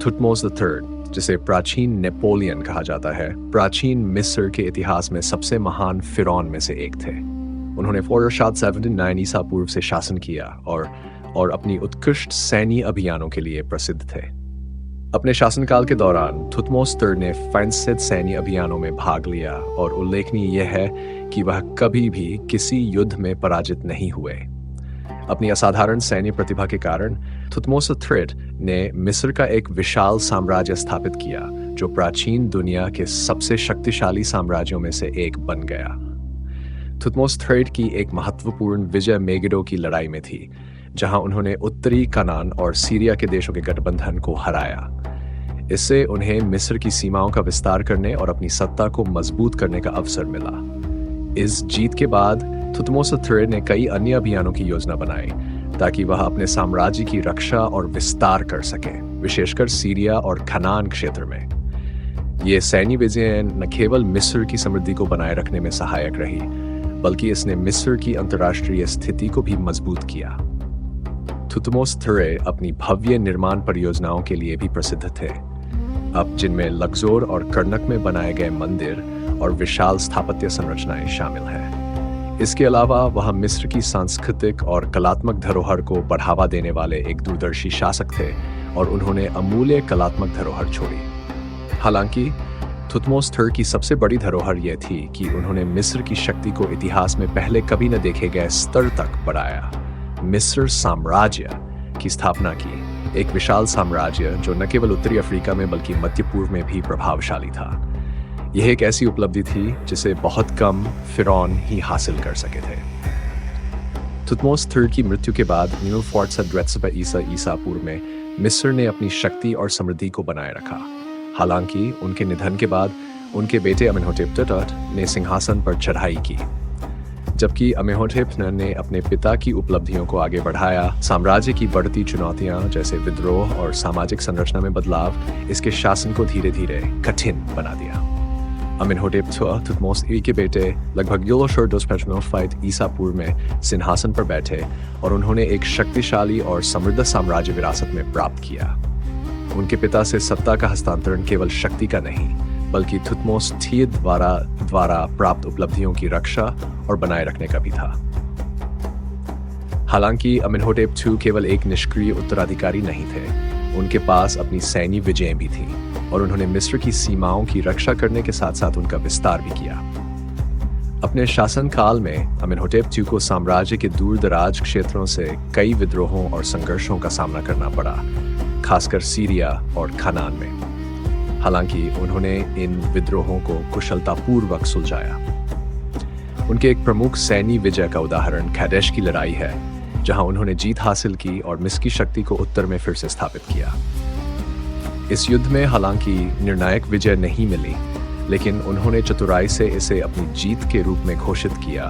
Thutmose the third, जिसे प्राचीन Napoleon कहा जाता है, प्राचीन मिस्र के इतिहास में सबसे महान फिरौन में से एक थे। उन्होंने 479 ईसा पूर्व से शासन किया और अपनी उत्कृष्ट सैन्य अभियानों के लिए प्रसिद्ध थे। अपने शासनकाल के दौरान थुटमोस III ने फैंसिद सैन्य अभियानों में भाग लिया और उल्लेखनीय यह है कि वह कभी भी किसी युद्ध में पराजित नहीं हुए। अपनी असाधारण सैन्य प्रतिभा के कारण थुटमोस III ने मिस्र का एक विशाल साम्राज्य स्थापित किया, जो प्राचीन दुनिया के सबसे शक्तिशाली साम्राज्यों में से एक बन गया। थुटमोस III की एक महत्वपूर्ण विजय मेगिडो की लड़ाई में थी, जहां उन्होंने उत्तरी कनान और सीरिया के देशों के गठबंधन को हराया। इससे उन्हें मिस्र की सीमाओं का विस्तार करने और अपनी सत्ता को मजबूत करने का अवसर मिला। इस जीत के बाद थुटमोस III ने कई अन्य अभियानों की योजना बनाई ताकि वह अपने साम्राज्य की रक्षा और विस्तार कर सके, विशेषकर सीरिया और कनान क्षेत्र में। ये सैन्य विजय न केवल मिस्र की समृद्धि को बनाए रखने में सहायक रही, बल्कि इसने मिस्र की अंतर्राष्ट्रीय स्थिति को भी मजबूत किया। थुटमोस III अपनी भव्य निर्माण परियोजनाओं के लिए भी प्रसिद्ध थे, अब जिनमें लक्सोर और कर्नक में बनाए गए मंदिर और विशाल स्थापत्य संरचनाएं शामिल हैं। इसके अलावा वह मिस्र की सांस्कृतिक और कलात्मक धरोहर को बढ़ावा देने वाले एक दूरदर्शी शासक थे और उन्होंने अमूल्य कलात्मक धरोहर छोड़ी। हालांकि थुटमोस III की सबसे बड़ी धरोहर यह थी कि उन्होंने मिस्र की शक्ति को इतिहास में पहले कभी न देखे गए स्तर तक बढ़ाया। मिस्र साम्राज्य की स्थापना की, एक विशाल साम्राज्य जो न केवल उत्तरी अफ्रीका में बल्कि मध्य पूर्व में भी प्रभावशाली था। यह एक ऐसी उपलब्धि थी जिसे बहुत कम फिरौन ही हासिल कर सके थे। थुटमोस III की मृत्यु के बाद ईसा पूर्व में मिस्र ने अपनी शक्ति और समृद्धि को बनाए रखा। हालांकि उनके निधन के बाद उनके बेटे अमेनहोटेप III ने सिंहासन पर चढ़ाई की। जबकि अमेनहोटेप ने अपने पिता की उपलब्धियों को आगे बढ़ाया, साम्राज्य की बढ़ती चुनौतियां जैसे विद्रोह और सामाजिक संरचना में बदलाव इसके शासन को धीरे धीरे कठिन बना दिया। अमेनहोटेप II थुटमोस I के बेटे लगभग 250 ईसा पूर्व में सिंहासन पर बैठे और उन्होंने एक शक्तिशाली और समृद्ध साम्राज्य विरासत में प्राप्त किया। उनके पिता से सत्ता का हस्तांतरण केवल शक्ति का नहीं, बल्कि थुटमोस II द्वारा प्राप्त उपलब्धियों की रक्षा और बनाए रखने का भी था। हालांकि अमेनहोटेप II केवल एक निष्क्रिय उत्तराधिकारी नहीं थे, उनके पास अपनी सैन्य विजयें भी थीं और उन्होंने मिस्र की सीमाओं की रक्षा करने के साथ साथ उनका विस्तार भी किया। अपने शासनकाल में अमेनहोटेप II को साम्राज्य के दूर दराज क्षेत्रों से कई विद्रोहों और संघर्षों का सामना करना पड़ा, खासकर सीरिया और कनान में। हालांकि उन्होंने इन विद्रोहों को कुशलतापूर्वक सुलझाया। उनके एक प्रमुख सैन्य विजय का उदाहरण कैदेश की लड़ाई है, जहां उन्होंने जीत हासिल की और मिस्र की शक्ति को उत्तर में फिर से स्थापित किया। इस युद्ध में हालांकि निर्णायक विजय नहीं मिली, लेकिन उन्होंने चतुराई से इसे अपनी जीत के रूप में घोषित किया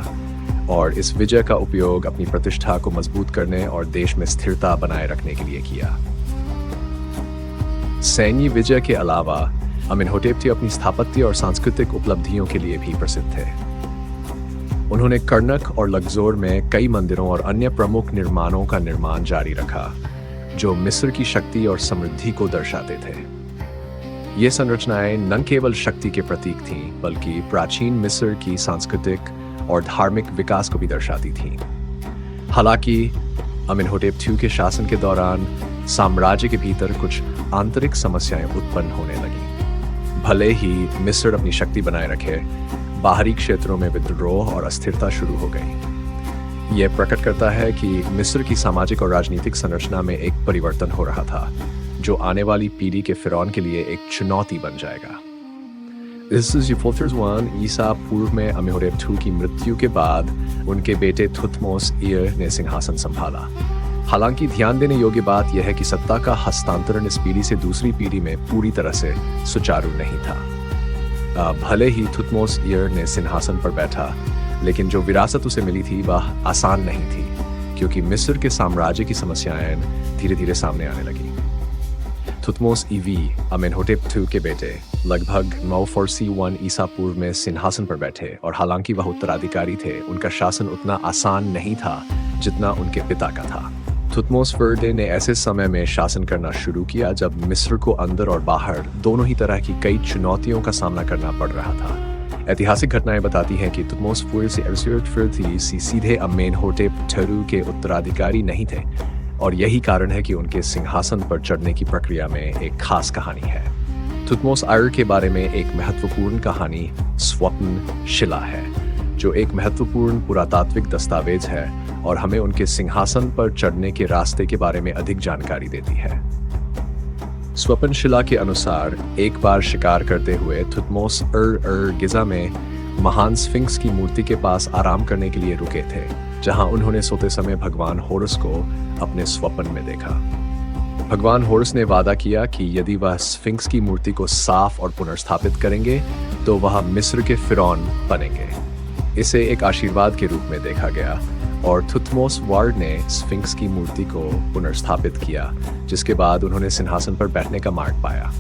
और इस विजय का उपयोग अपनी प्रतिष्ठा को मजबूत करने और देश में स्थिरता बनाए रखने के लिए किया। सैन्य विजय के अलावा अमेनहोटेप II अपनी स्थापत्य और सांस्कृतिक उपलब्धियों के लिए भी प्रसिद्ध थे। उन्होंने कर्नक और लक्सोर में कई मंदिरों और अन्य प्रमुख निर्माणों का निर्माण जारी रखा, जो मिस्र की शक्ति और समृद्धि को दर्शाते थे। ये संरचनाएं न केवल शक्ति के प्रतीक थीं, बल्कि प्राचीन मिस्र की सांस्कृतिक और धार्मिक विकास को भी दर्शाती थीं। हालांकि अमेनहोटेप II के शासन के दौरान साम्राज्य के भीतर कुछ आंतरिक समस्याएं उत्पन्न होने लगीं। भले ही मिस्र अपनी शक्ति बनाए रखे, बाहरी क्षेत्रों में विद्रोह और अस्थिरता शुरू हो गई। यह प्रकट करता है कि मिस्र की सामाजिक और राजनीतिक संरचना में एक परिवर्तन हो रहा था, जो आने वाली पीढ़ी के फिरौन के लिए एक चुनौती बन जाएगा। ईसा पूर्व में अमेनहोटेप II की मृत्यु के बाद उनके बेटे थुटमोस I ने सिंहासन संभाला। हालांकि ध्यान देने योग्य बात यह है कि सत्ता का हस्तांतरण इस पीढ़ी से दूसरी पीढ़ी में पूरी तरह से सुचारू नहीं था। भले ही थुटमोस I ने सिंहासन पर बैठा, लेकिन जो विरासत उसे मिली थी वह आसान नहीं थी, क्योंकि मिस्र के साम्राज्य की समस्याएं धीरे धीरे सामने आने लगी। थुटमोस IV अमेनहोटेप II के बेटे लगभग 941 ईसा पूर्व में सिंहासन पर बैठे और हालांकि वह उत्तराधिकारी थे, उनका शासन उतना आसान नहीं था जितना उनके पिता का था। थुतमोस फर्डे ने ऐसे समय में शासन करना शुरू किया जब मिस्र को अंदर और बाहर दोनों ही तरह की कई चुनौतियों का सामना करना पड़ रहा था। ऐतिहासिक घटनाएं बताती हैं कि थुतमोस फर्टी सीधे अमेनहोटेप II के उत्तराधिकारी नहीं थे, और यही कारण है कि उनके सिंहासन पर चढ़ने की प्रक्रिया में एक खास कहानी है। थुतमोस आयर के बारे में एक महत्वपूर्ण कहानी स्वप्न शिला है, जो एक महत्वपूर्ण पुरातात्विक दस्तावेज है और हमें उनके सिंहासन पर चढ़ने के रास्ते के बारे में अधिक जानकारी देती है। स्वप्न शिला के अनुसार एक बार शिकार करते हुए थुतमोस गिजा में महान स्फिंक्स की मूर्ति के पास आराम करने के लिए रुके थे, जहां उन्होंने सोते समय भगवान होरस को अपने स्वप्न में देखा। भगवान होरस ने वादा किया कि यदि वह स्फिंक्स की मूर्ति को साफ और पुनर्स्थापित करेंगे तो वह मिस्र के फिरौन बनेंगे। इसे एक आशीर्वाद के रूप में देखा गया और थुतमोस वार्ड ने स्फिंक्स की मूर्ति को पुनर्स्थापित किया, जिसके बाद उन्होंने सिंहासन पर बैठने का मार्ग पाया।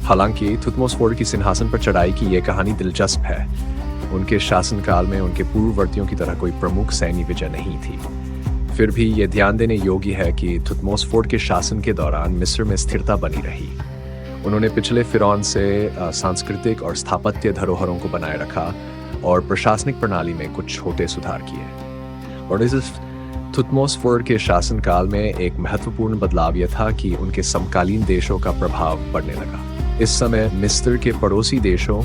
हालांकि थुतमोस वार्ड की सिंहासन पर चढ़ाई की यह कहानी दिलचस्प है। उनके शासनकाल में उनके पूर्ववर्तियों की तरह कोई प्रमुख सैन्य विजय नहीं थी। फिर भी ये ध्यान देने योग्य है कि थुतमोस फोर्ड के शासन के दौरान मिस्र में स्थिरता बनी रही। उन्होंने पिछले फिरौन से सांस्कृतिक और स्थापत्य धरोहरों को बनाए रखा और प्रशासनिक प्रणाली में कुछ छोटे सुधार किए। और इस थुतमोस फोर्ड के शासनकाल में एक महत्वपूर्ण बदलाव यह था कि उनके समकालीन देशों का प्रभाव बढ़ने लगा। इस समय मिस्र के पड़ोसी देशों,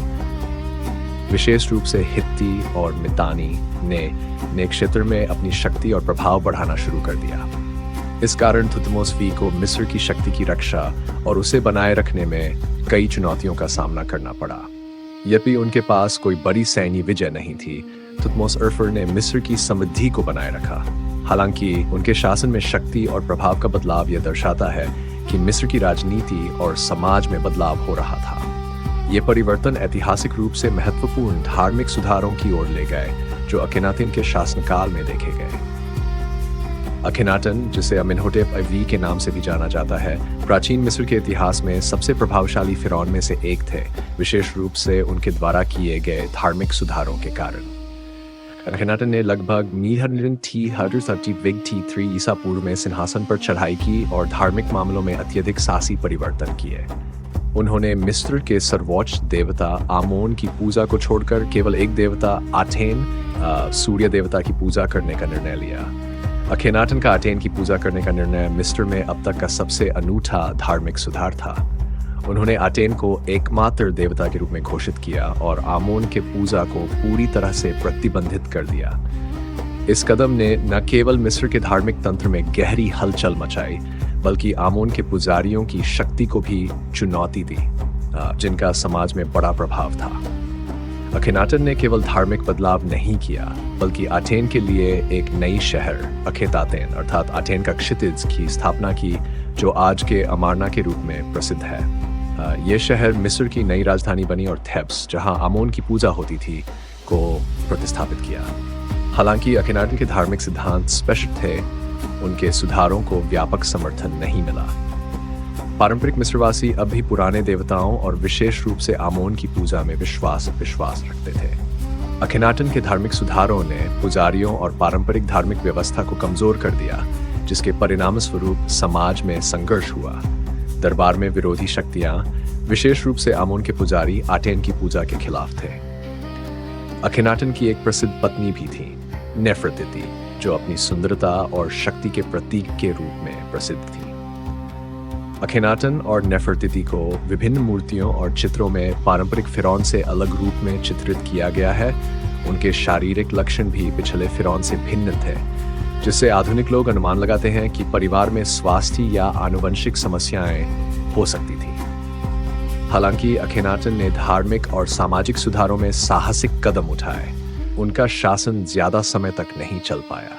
विशेष रूप से हित्ती और मितानी ने क्षेत्र में अपनी शक्ति और प्रभाव बढ़ाना शुरू कर दिया। इस कारण थुतमोस वी को मिस्र की शक्ति की रक्षा और उसे बनाए रखने में कई चुनौतियों का सामना करना पड़ा। यद्यपि उनके पास कोई बड़ी सैन्य विजय नहीं थी, थुतमोस अर्फर ने मिस्र की समृद्धि को बनाए रखा। हालांकि उनके शासन में शक्ति और प्रभाव का बदलाव यह दर्शाता है कि मिस्र की राजनीति और समाज में बदलाव हो रहा था। ये परिवर्तन ऐतिहासिक रूप से महत्वपूर्ण धार्मिक सुधारों की ओर ले गए, जो अखेनाटन के शासनकाल में देखे गए। अखेनाटन, जिसे अमेनहोटेप अवी के नाम से भी जाना जाता है, प्राचीन मिस्र के इतिहास में सबसे प्रभावशाली फिरौन में से एक थे, विशेष रूप से उनके द्वारा किए गए धार्मिक सुधारों के कारण। अखेनाटन ने लगभग 930 ईसा पूर्व में सिंहासन पर चढ़ाई की और धार्मिक मामलों में अत्यधिक साहसी परिवर्तन किए। उन्होंने मिस्र के सर्वोच्च देवता आमोन की पूजा को छोड़कर केवल एक देवता आटेन, सूर्य देवता की पूजा करने का निर्णय लिया। अखेनाटन का आटेन की पूजा करने का निर्णय मिस्र में अब तक का सबसे अनूठा धार्मिक सुधार था। उन्होंने आटेन को एकमात्र देवता के रूप में घोषित किया और आमोन के पूजा को पूरी तरह से प्रतिबंधित कर दिया। इस कदम ने न केवल मिस्र के धार्मिक तंत्र में गहरी हलचल मचाई, बल्कि आमोन के पुजारियों की शक्ति को भी चुनौती दी, जिनका समाज में बड़ा प्रभाव था। अखेनाटन ने केवल धार्मिक बदलाव नहीं किया, बल्कि आटेन के लिए एक नई शहर अखेतातेन अर्थात आटेन का क्षितिज की स्थापना की, जो आज के अमारना के रूप में प्रसिद्ध है। यह शहर मिस्र की नई राजधानी बनी और थेब्स, जहां आमोन की पूजा होती थी, को प्रतिस्थापित किया। हालांकि अखेनाटन के धार्मिक सिद्धांत स्पष्ट थे, उनके सुधारों को व्यापक समर्थन नहीं मिला। पारंपरिक मिस्रवासी अब भी पुराने देवताओं और विशेष रूप से आमोन की पूजा में विश्वास रखते थे। अखेनाटन के धार्मिक सुधारों ने पुजारियों और पारंपरिक धार्मिक व्यवस्था को कमजोर कर दिया, जिसके परिणाम स्वरूप समाज में संघर्ष हुआ। दरबार में विरोधी शक्तियां, विशेष रूप से आमोन के पुजारी आटेन की पूजा के खिलाफ थे। अखेनाटन की एक प्रसिद्ध पत्नी भी थी, नेफरतिति, जो अपनी सुंदरता और शक्ति के प्रतीक के रूप में प्रसिद्ध थी। अखेनाटन और नेफरतिति को विभिन्न मूर्तियों और चित्रों में पारंपरिक फिरौन से अलग रूप में चित्रित किया गया है। उनके शारीरिक लक्षण भी पिछले फिरौन से भिन्न थे, जिससे आधुनिक लोग अनुमान लगाते हैं कि परिवार में स्वास्थ्य या आनुवंशिक समस्याएं हो सकती थी। हालांकि अखेनाटन ने धार्मिक और सामाजिक सुधारों में साहसिक कदम उठाए, उनका शासन ज्यादा समय तक नहीं चल पाया।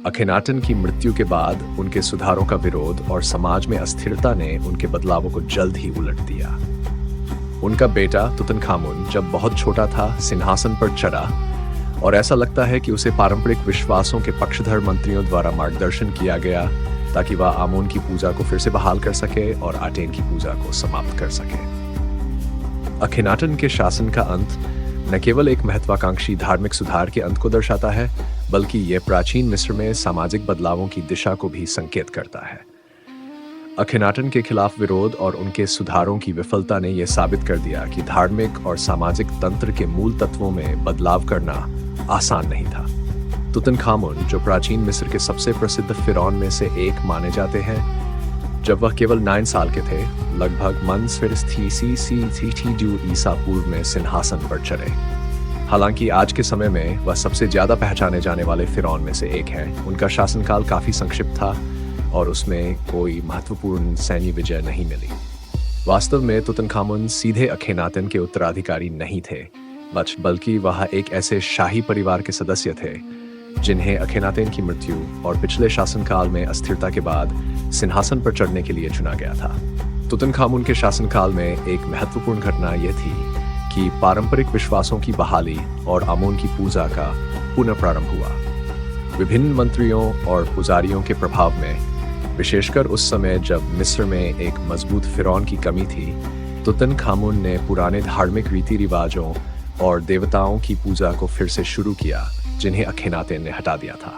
अखेनाटन की मृत्यु के बाद उनके सुधारों का विरोध और समाज में अस्थिरता ने उनके बदलावों को जल्द ही उलट दिया। उनका बेटा तुतनखामुन जब बहुत छोटा था सिंहासन पर चढ़ा, और ऐसा लगता है कि उसे पारंपरिक विश्वासों के पक्षधर मंत्रियों द्वारा मार्गदर्शन किया गया, ताकि वह आमोन की पूजा को फिर से बहाल कर सके और आटेन की पूजा को समाप्त कर सके। अखेनाटन के शासन का अंत न केवल एक महत्वाकांक्षी धार्मिक सुधार के अंत को दर्शाता है, बल्कि ये प्राचीन मिस्र में सामाजिक बदलावों की दिशा को भी संकेत करता है। अखिनाटन के खिलाफ विरोध और उनके सुधारों की विफलता ने यह साबित कर दिया कि धार्मिक और सामाजिक तंत्र के मूल तत्वों में बदलाव करना आसान नहीं था। तुतनखामुन, जो प्राचीन मिस्र के सबसे प्रसिद्ध फिरौन में से एक माने जाते हैं, जब वह केवल 9 साल के थे, लगभग मंसफिरस्थीसी ईसा पूर्व में सिंहासन पर चढ़े। हालांकि आज के समय में वह सबसे ज्यादा पहचाने जाने वाले फिरौन में से एक हैं। उनका शासनकाल काफी संक्षिप्त था और उसमें कोई महत्वपूर्ण सैन्य विजय नहीं मिली। वास्तव में तुतनखामुन सीधे अखेनातन के उत्तराधिकारी नहीं थे, बल्कि वह एक ऐसे शाही परिवार के सदस्य थे जिन्हें अखेनातेन की मृत्यु और पिछले शासनकाल में अस्थिरता के बाद सिंहासन पर चढ़ने के लिए चुना गया था। तुतनखामुन के शासनकाल में एक महत्वपूर्ण घटना यह थी कि पारंपरिक विश्वासों की बहाली और आमोन की पूजा का पुनः प्रारंभ हुआ। विभिन्न मंत्रियों और पुजारियों के प्रभाव में, विशेषकर उस समय जब मिस्र में एक मजबूत फिरौन की कमी थी, तुतनखामुन ने पुराने धार्मिक रीति रिवाजों और देवताओं की पूजा को फिर से शुरू किया जिन्हें अखेनातेन ने हटा दिया था।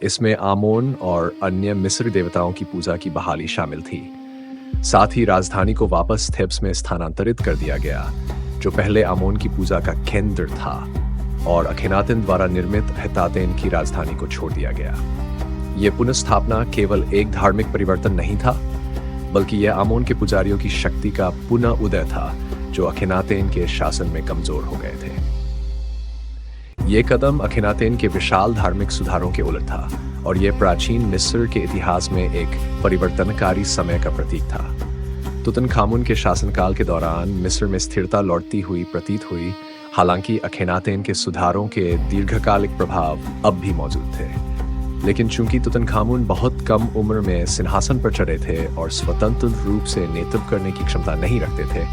इसमें आमोन और अन्य मिस्र देवताओं की पूजा की बहाली शामिल थी। साथ ही राजधानी को वापस थेब्स में स्थानांतरित कर दिया गया, जो पहले आमोन की पूजा का केंद्र था, और अखेनातेन द्वारा निर्मित हेतातेन की राजधानी को छोड़ दिया गया। यह पुनर्स्थापना केवल एक धार्मिक परिवर्तन नहीं था, बल्कि यह आमोन के पुजारियों की शक्ति का पुनः उदय था जो अखेनातेन के शासन में कमजोर हो गए थे। ये कदम अखेनातेन के विशाल धार्मिक सुधारों के उलट था और यह प्राचीन मिस्र के इतिहास में एक परिवर्तनकारी समय का प्रतीक था। तुतनखामुन के शासनकाल के दौरान मिस्र में स्थिरता लौटती हुई प्रतीत हुई, हालांकि अखेनातेन के सुधारों के दीर्घकालिक प्रभाव अब भी मौजूद थे। लेकिन चूंकि तुतनखामुन बहुत कम उम्र में सिंहासन पर चढ़े थे और स्वतंत्र रूप से नेतृत्व करने की क्षमता नहीं रखते थे,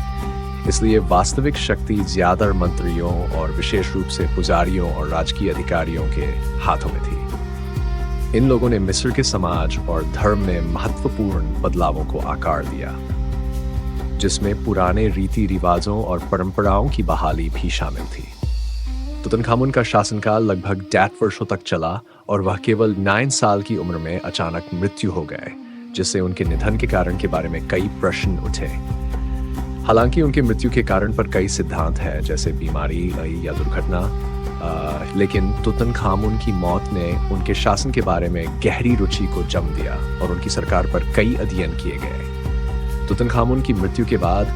इसलिए वास्तविक शक्ति ज्यादातर मंत्रियों और विशेष रूप से पुजारियों और राजकीय अधिकारियों के हाथों में थी। इन लोगों ने मिस्र के समाज और धर्म में महत्वपूर्ण बदलावों को आकार दिया, जिसमें पुराने रीति रिवाजों और परंपराओं की बहाली भी शामिल थी। तुतनखामुन का शासनकाल लगभग 8 वर्षों तक चला और वह केवल 9 साल की उम्र में अचानक मृत्यु हो गए, जिससे उनके निधन के कारण के बारे में कई प्रश्न उठे। हालांकि उनके मृत्यु के कारण पर कई सिद्धांत हैं, जैसे बीमारी या दुर्घटना, लेकिन तुतनखामुन की मौत ने उनके शासन के बारे में गहरी रुचि को जन्म दिया और उनकी सरकार पर कई अध्ययन किए गए। तुतनखामुन की मृत्यु के बाद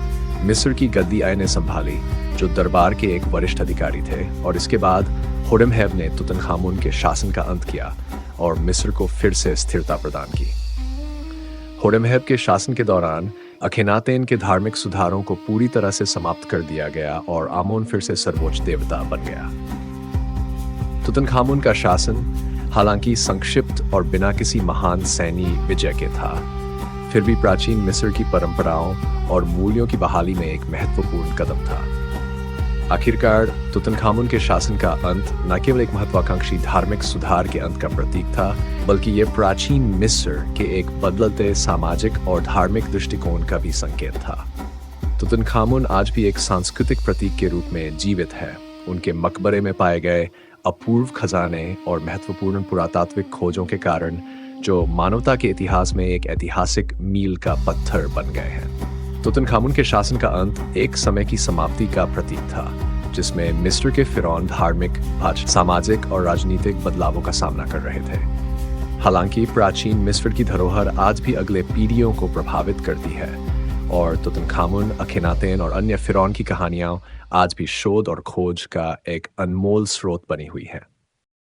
मिस्र की गद्दी आय ने संभाली, जो दरबार के एक वरिष्ठ अधिकारी थे, और इसके बाद होरेमहेब ने तुतनखामुन के शासन का अंत किया और मिस्र को फिर से स्थिरता प्रदान की। होरेमहेब के शासन के दौरान अखेनातेन के धार्मिक सुधारों को पूरी तरह से समाप्त कर दिया गया और आमोन फिर से सर्वोच्च देवता बन गया। तुतनखामुन का शासन, हालांकि संक्षिप्त और बिना किसी महान सैन्य विजय के था, फिर भी प्राचीन मिस्र की परंपराओं और मूल्यों की बहाली में एक महत्वपूर्ण कदम था। आखिरकार तुतनखामुन के शासन का अंत न केवल एक महत्वाकांक्षी धार्मिक सुधार के अंत का प्रतीक था, बल्कि यह प्राचीन मिस्र के एक बदलते सामाजिक और धार्मिक दृष्टिकोण का भी संकेत था। तुतनखामुन आज भी एक सांस्कृतिक प्रतीक के रूप में जीवित है। उनके मकबरे में पाए गए अपूर्व खजाने और महत्वपूर्ण पुरातात्विक खोजों के कारण, जो मानवता के इतिहास में एक ऐतिहासिक मील का पत्थर बन गए हैं। तुतनखामुन के शासन का अंत एक समय की समाप्ति का प्रतीक था, जिसमें मिस्र के फिरौन धार्मिक, सामाजिक और राजनीतिक बदलावों का सामना कर रहे थे। हालांकि प्राचीन मिस्र की धरोहर आज भी अगले पीढ़ियों को प्रभावित करती है और तुतनखामुन, अखेनातेन और अन्य फिरौन की कहानियां आज भी शोध और खोज का एक अनमोल स्रोत बनी हुई हैं।